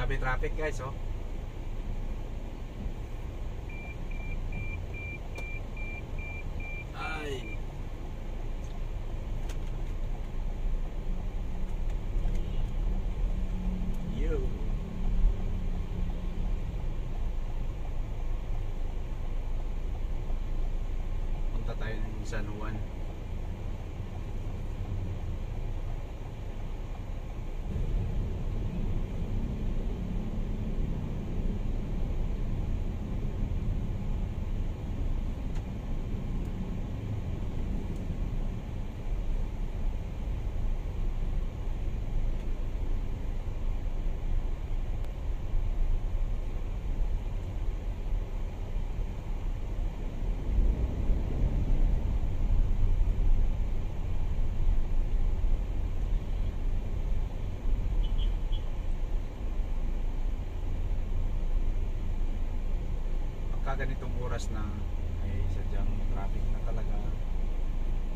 Grabe traffic guys, oh. Ay. You. Punta tayo ng San Juan. Ganitong oras na ay sadyang traffic na talaga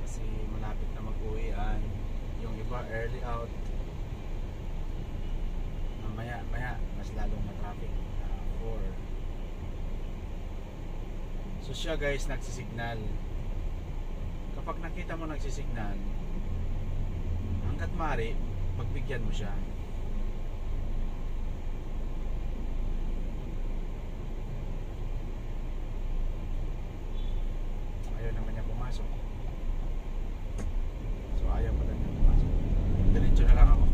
kasi malapit na mag-uwian, yung iba early out, maya mas lalong na-traffic. 4 so siya guys nagsisignal. Kapag nakita mo nagsisignal, hanggat maaari pagbigyan mo siya. Naman niya pumasok. So ayaw pa niya pumasok. Diretso na lang ako.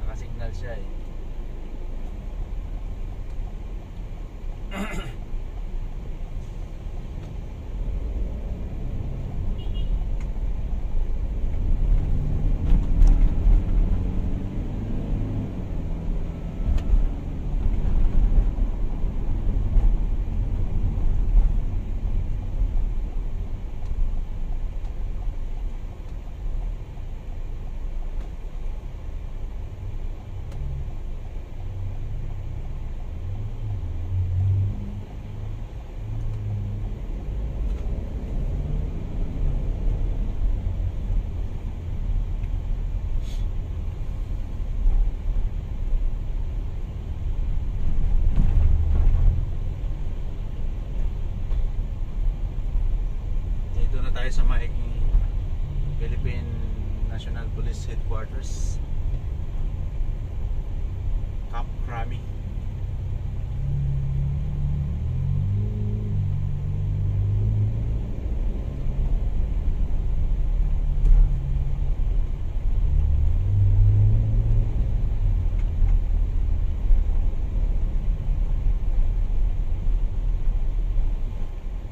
Nakasignal siya eh. Tayo sa Maiging Philippine National Police Headquarters, Camp Crami.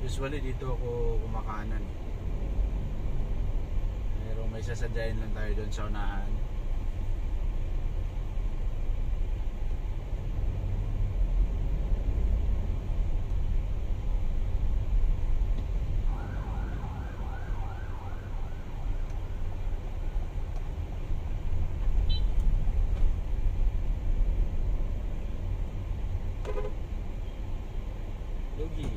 Usually dito ako kumakanan, pero may sasadyain lang tayo doon sa unahan. Lugi.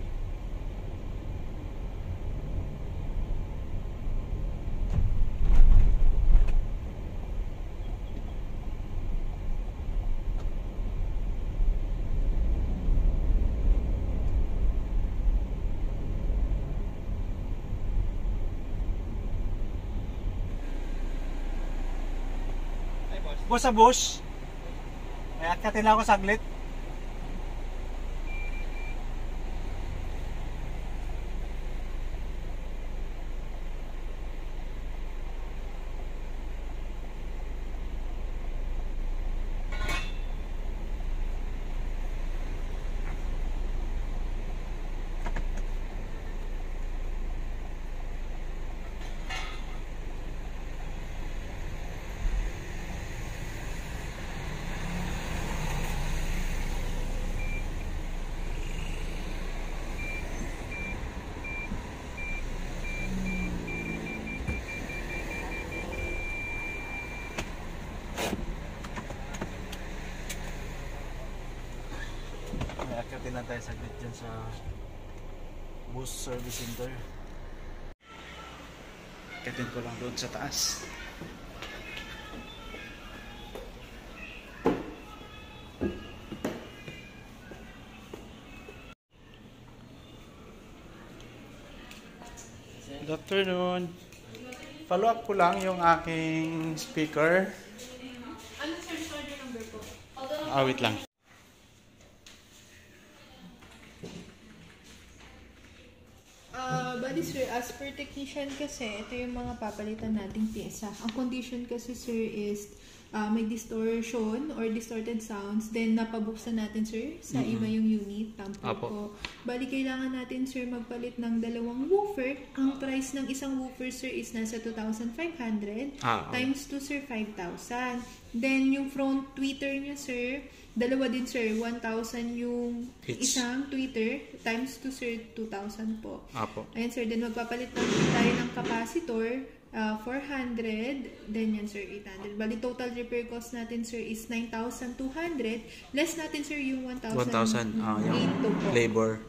Boss sa bush. May atkatin lang ako saglit. Akyatin lang tayo saglit dyan sa bus service center. Akyatin ko lang doon sa taas. afternoon. Follow up ko lang yung aking speaker. Ano sir, order number po? Wait lang. Bali sir, as per technician kasi, ito yung mga papalitan nating pyesa. Ang condition kasi sir is may distortion or distorted sounds. Then napabuksan natin sir sa iba yung unit. Tampo Apo. po. Bali kailangan natin sir magpalit ng 2 woofer. Ang price ng isang woofer sir is nasa 2,500 times 2 sir 5,000. Then yung front tweeter niya sir, dalawa din sir, 1,000 yung isang tweeter times 2 sir 2,000 po. Apo. Ayan sir, then magpapalit natin tayo ng capacitor, 400, then yan sir 800. Bali total repair cost natin sir is 9,200. Less natin sir yung 1,000. 1,000. Yung po. labor.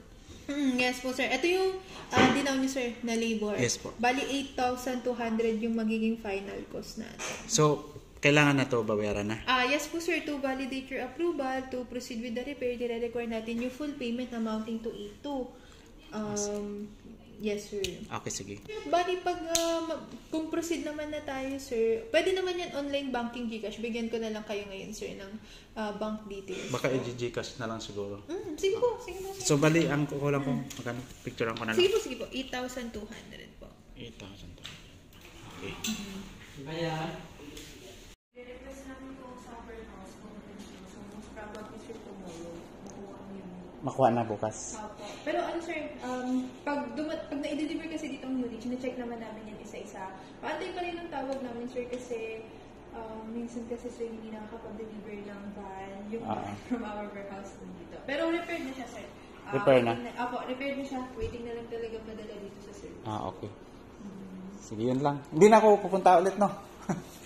Yes po sir. Ito yung dinaw niyo sir na labor. Yes po. Bali 8,200 yung magiging final cost natin. So, kailangan na to babayaran na? Yes po sir, to validate your approval, to proceed with the repair, dire-require natin yung full payment amounting to 8,200. Yes sir. Okay, sige. Bali pag kung proceed naman na tayo sir, pwede naman yan online banking GCash. Bigyan ko na lang kayo ngayon sir ng bank details. Baka i-Gcash na lang siguro. Sige po, sige po. So, bali, ang kukulang ko, magkano? Picturean ko na lang. Sige po. 8,200 po. 8,000. Okay. I-request namin po sa warehouse kung so most probably sir tomorrow. Makuha niyo. Makuha na bukas. Opo. Pero ano sir, pag na-deliver kasi dito ang unit, chine-check naman namin yan isa-isa. Paantay pa rin ang tawag namin sir kasi minsan kasi sir hindi nakakapag-deliver ng van yung from our warehouse dito. Pero repaired na siya sir. Repair na? Opo, repaired na siya. Waiting na lang talaga madala dito sa service. Okay. Sige, yun lang. Hindi na ako pupunta ulit, no?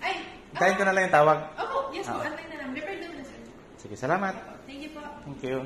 Ay! Kain ko na lang yung tawag. Opo, yes po. Antay na lang. Repaired naman na sir. Sige, salamat. Thank you po. Thank you.